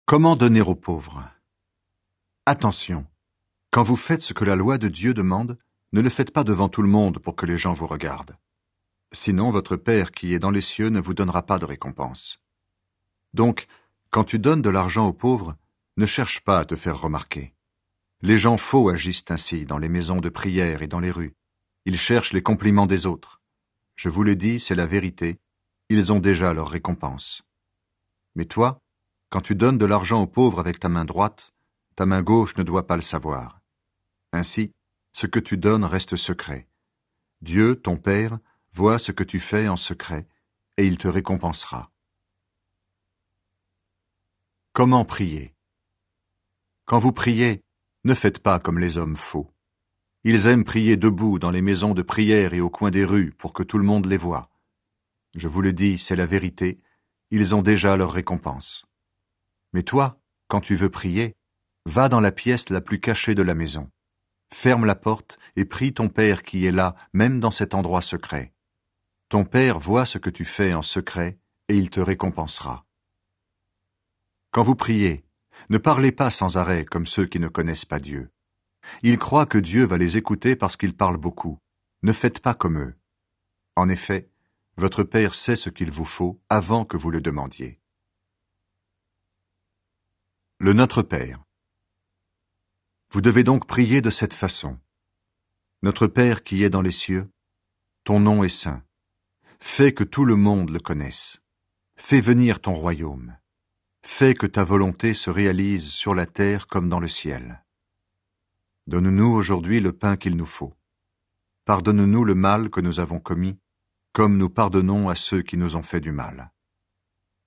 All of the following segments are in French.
Comment donner aux pauvres? Attention, quand vous faites ce que la loi de Dieu demande, ne le faites pas devant tout le monde pour que les gens vous regardent. Sinon, votre Père qui est dans les cieux ne vous donnera pas de récompense. Donc, quand tu donnes de l'argent aux pauvres, ne cherche pas à te faire remarquer. Les gens faux agissent ainsi dans les maisons de prière et dans les rues. Ils cherchent les compliments des autres. Je vous le dis, c'est la vérité, ils ont déjà leur récompense. Mais toi, quand tu donnes de l'argent aux pauvres avec ta main droite, ta main gauche ne doit pas le savoir. Ainsi, ce que tu donnes reste secret. Dieu, ton Père, voit ce que tu fais en secret, et il te récompensera. Comment prier? Quand vous priez, ne faites pas comme les hommes faux. Ils aiment prier debout dans les maisons de prière et au coin des rues pour que tout le monde les voie. Je vous le dis, c'est la vérité, ils ont déjà leur récompense. Mais toi, quand tu veux prier, va dans la pièce la plus cachée de la maison. Ferme la porte et prie ton Père qui est là, même dans cet endroit secret. Ton Père voit ce que tu fais en secret et il te récompensera. Quand vous priez, ne parlez pas sans arrêt comme ceux qui ne connaissent pas Dieu. Ils croient que Dieu va les écouter parce qu'ils parlent beaucoup. Ne faites pas comme eux. En effet, votre Père sait ce qu'il vous faut avant que vous le demandiez. Le Notre Père. Vous devez donc prier de cette façon. Notre Père qui est dans les cieux, ton nom est saint. Fais que tout le monde le connaisse. Fais venir ton royaume. Fais que ta volonté se réalise sur la terre comme dans le ciel. Donne-nous aujourd'hui le pain qu'il nous faut. Pardonne-nous le mal que nous avons commis, comme nous pardonnons à ceux qui nous ont fait du mal.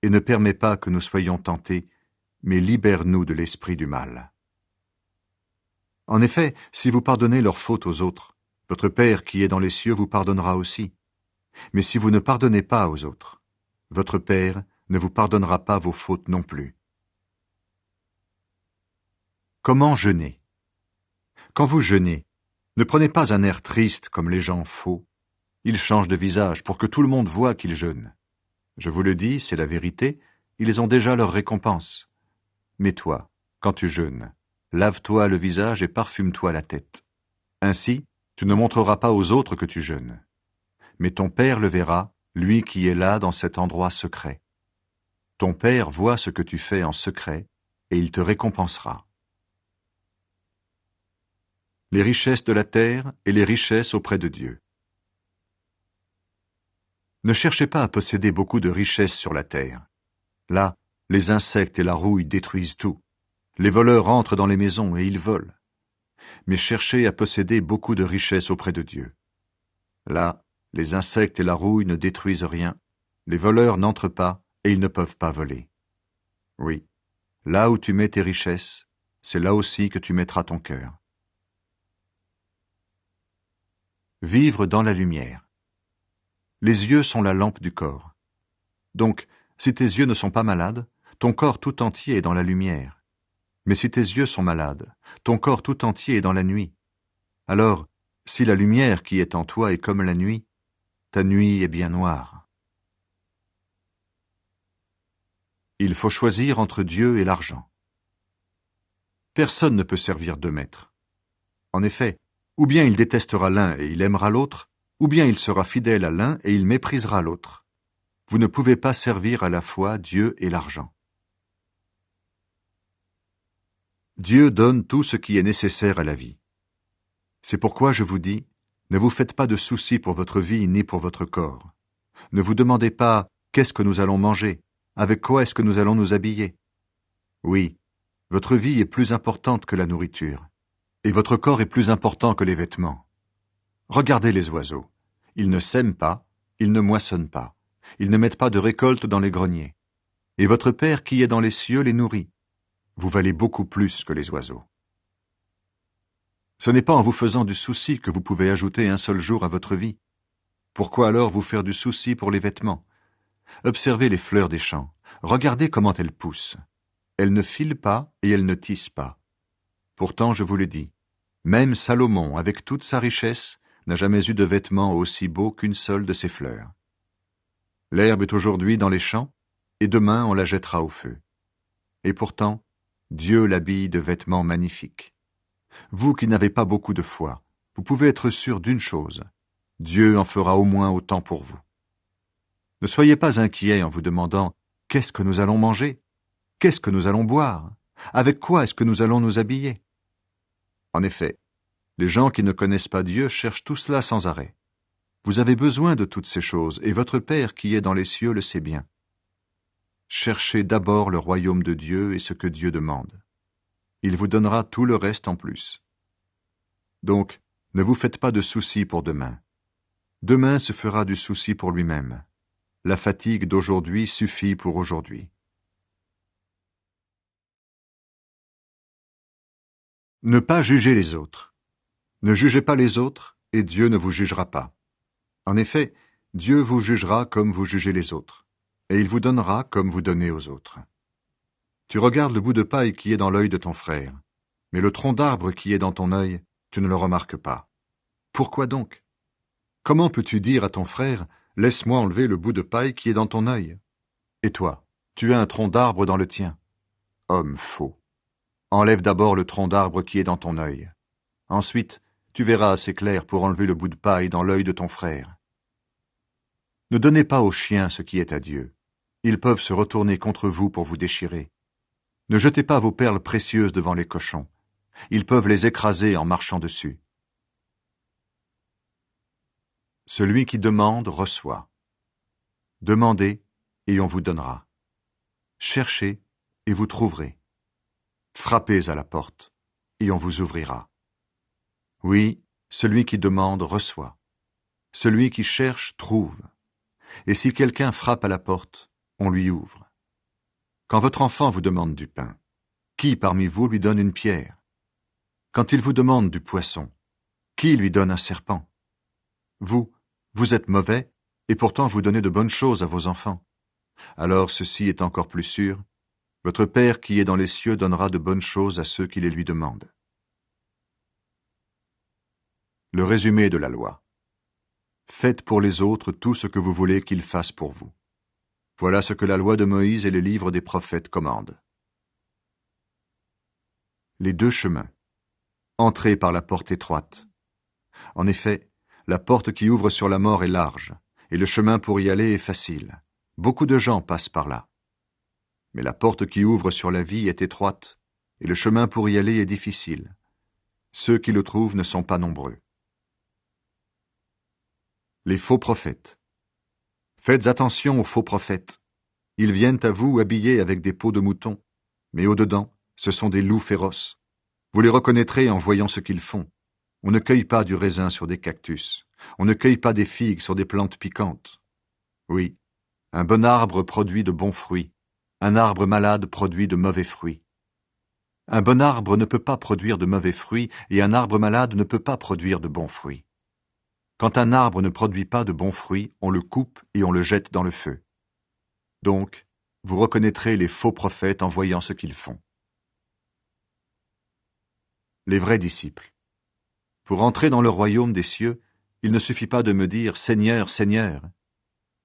Et ne permets pas que nous soyons tentés, mais libère-nous de l'esprit du mal. En effet, si vous pardonnez leurs fautes aux autres, votre Père qui est dans les cieux vous pardonnera aussi. Mais si vous ne pardonnez pas aux autres, votre Père ne vous pardonnera pas vos fautes non plus. Comment jeûner? Quand vous jeûnez, ne prenez pas un air triste comme les gens faux. Ils changent de visage pour que tout le monde voie qu'ils jeûnent. Je vous le dis, c'est la vérité, ils ont déjà leur récompense. Mais toi, quand tu jeûnes, lave-toi le visage et parfume-toi la tête. Ainsi, tu ne montreras pas aux autres que tu jeûnes. Mais ton Père le verra, lui qui est là dans cet endroit secret. Ton Père voit ce que tu fais en secret, et il te récompensera. Les richesses de la terre et les richesses auprès de Dieu. Ne cherchez pas à posséder beaucoup de richesses sur la terre. Là, les insectes et la rouille détruisent tout. Les voleurs entrent dans les maisons et ils volent. Mais cherchez à posséder beaucoup de richesses auprès de Dieu. Là, les insectes et la rouille ne détruisent rien. Les voleurs n'entrent pas et ils ne peuvent pas voler. Oui, là où tu mets tes richesses, c'est là aussi que tu mettras ton cœur. Vivre dans la lumière. Les yeux sont la lampe du corps. Donc, si tes yeux ne sont pas malades, ton corps tout entier est dans la lumière. Mais si tes yeux sont malades, ton corps tout entier est dans la nuit. Alors, si la lumière qui est en toi est comme la nuit, ta nuit est bien noire. Il faut choisir entre Dieu et l'argent. Personne ne peut servir deux maîtres. En effet, ou bien il détestera l'un et il aimera l'autre, ou bien il sera fidèle à l'un et il méprisera l'autre. Vous ne pouvez pas servir à la fois Dieu et l'argent. Dieu donne tout ce qui est nécessaire à la vie. C'est pourquoi je vous dis, ne vous faites pas de soucis pour votre vie ni pour votre corps. Ne vous demandez pas « qu'est-ce que nous allons manger ? Avec quoi est-ce que nous allons nous habiller ?» Oui, votre vie est plus importante que la nourriture, et votre corps est plus important que les vêtements. Regardez les oiseaux. Ils ne sèment pas, ils ne moissonnent pas, ils ne mettent pas de récolte dans les greniers. Et votre Père qui est dans les cieux les nourrit. Vous valez beaucoup plus que les oiseaux. Ce n'est pas en vous faisant du souci que vous pouvez ajouter un seul jour à votre vie. Pourquoi alors vous faire du souci pour les vêtements? Observez les fleurs des champs. Regardez comment elles poussent. Elles ne filent pas et elles ne tissent pas. Pourtant, je vous le dis, même Salomon, avec toute sa richesse, n'a jamais eu de vêtements aussi beaux qu'une seule de ses fleurs. L'herbe est aujourd'hui dans les champs, et demain on la jettera au feu. Et pourtant, Dieu l'habille de vêtements magnifiques. Vous qui n'avez pas beaucoup de foi, vous pouvez être sûr d'une chose, Dieu en fera au moins autant pour vous. Ne soyez pas inquiets en vous demandant « Qu'est-ce que nous allons manger? Qu'est-ce que nous allons boire? Avec quoi est-ce que nous allons nous habiller ?» En effet, les gens qui ne connaissent pas Dieu cherchent tout cela sans arrêt. Vous avez besoin de toutes ces choses, et votre Père qui est dans les cieux le sait bien. Cherchez d'abord le royaume de Dieu et ce que Dieu demande. Il vous donnera tout le reste en plus. Donc, ne vous faites pas de soucis pour demain. Demain se fera du souci pour lui-même. La fatigue d'aujourd'hui suffit pour aujourd'hui. Ne pas juger les autres. Ne jugez pas les autres, et Dieu ne vous jugera pas. En effet, Dieu vous jugera comme vous jugez les autres, et il vous donnera comme vous donnez aux autres. Tu regardes le bout de paille qui est dans l'œil de ton frère, mais le tronc d'arbre qui est dans ton œil, tu ne le remarques pas. Pourquoi donc? Comment peux-tu dire à ton frère, « Laisse-moi enlever le bout de paille qui est dans ton œil » ? Et toi, tu as un tronc d'arbre dans le tien. Homme faux. Enlève d'abord le tronc d'arbre qui est dans ton œil. Ensuite, tu verras assez clair pour enlever le bout de paille dans l'œil de ton frère. Ne donnez pas aux chiens ce qui est à Dieu. Ils peuvent se retourner contre vous pour vous déchirer. Ne jetez pas vos perles précieuses devant les cochons. Ils peuvent les écraser en marchant dessus. Celui qui demande reçoit. Demandez, et on vous donnera. Cherchez, et vous trouverez. Frappez à la porte, et on vous ouvrira. Oui, celui qui demande reçoit. Celui qui cherche trouve. Et si quelqu'un frappe à la porte, on lui ouvre. Quand votre enfant vous demande du pain, qui parmi vous lui donne une pierre? Quand il vous demande du poisson, qui lui donne un serpent? Vous êtes mauvais, et pourtant vous donnez de bonnes choses à vos enfants. Alors ceci est encore plus sûr, votre Père qui est dans les cieux donnera de bonnes choses à ceux qui les lui demandent. Le résumé de la loi. Faites pour les autres tout ce que vous voulez qu'ils fassent pour vous. Voilà ce que la loi de Moïse et les livres des prophètes commandent. Les deux chemins. Entrez par la porte étroite. En effet, la porte qui ouvre sur la mort est large, et le chemin pour y aller est facile. Beaucoup de gens passent par là. Mais la porte qui ouvre sur la vie est étroite, et le chemin pour y aller est difficile. Ceux qui le trouvent ne sont pas nombreux. Les faux prophètes. Faites attention aux faux prophètes. Ils viennent à vous habillés avec des peaux de mouton, mais au-dedans, ce sont des loups féroces. Vous les reconnaîtrez en voyant ce qu'ils font. On ne cueille pas du raisin sur des cactus. On ne cueille pas des figues sur des plantes piquantes. Oui, un bon arbre produit de bons fruits. Un arbre malade produit de mauvais fruits. Un bon arbre ne peut pas produire de mauvais fruits et un arbre malade ne peut pas produire de bons fruits. Quand un arbre ne produit pas de bons fruits, on le coupe et on le jette dans le feu. Donc, vous reconnaîtrez les faux prophètes en voyant ce qu'ils font. Les vrais disciples. Pour entrer dans le royaume des cieux, il ne suffit pas de me dire « Seigneur, Seigneur ».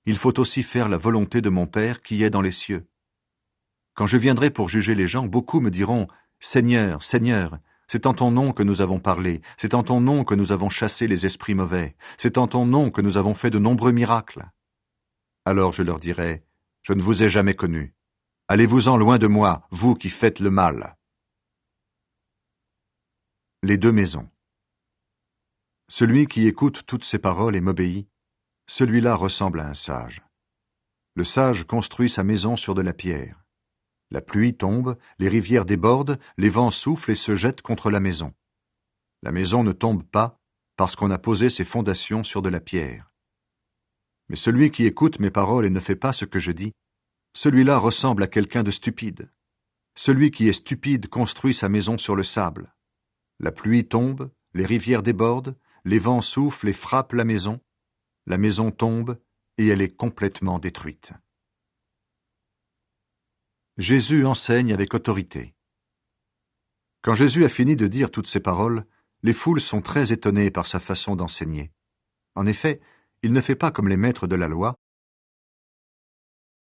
Il faut aussi faire la volonté de mon Père qui est dans les cieux. Quand je viendrai pour juger les gens, beaucoup me diront « Seigneur, Seigneur ». C'est en ton nom que nous avons parlé, c'est en ton nom que nous avons chassé les esprits mauvais, c'est en ton nom que nous avons fait de nombreux miracles. Alors je leur dirai, je ne vous ai jamais connus. Allez-vous-en loin de moi, vous qui faites le mal. Les deux maisons. Celui qui écoute toutes ces paroles et m'obéit, celui-là ressemble à un sage. Le sage construit sa maison sur de la pierre. La pluie tombe, les rivières débordent, les vents soufflent et se jettent contre la maison. La maison ne tombe pas parce qu'on a posé ses fondations sur de la pierre. Mais celui qui écoute mes paroles et ne fait pas ce que je dis, celui-là ressemble à quelqu'un de stupide. Celui qui est stupide construit sa maison sur le sable. La pluie tombe, les rivières débordent, les vents soufflent et frappent la maison tombe et elle est complètement détruite. Jésus enseigne avec autorité. Quand Jésus a fini de dire toutes ces paroles, les foules sont très étonnées par sa façon d'enseigner. En effet, il ne fait pas comme les maîtres de la loi,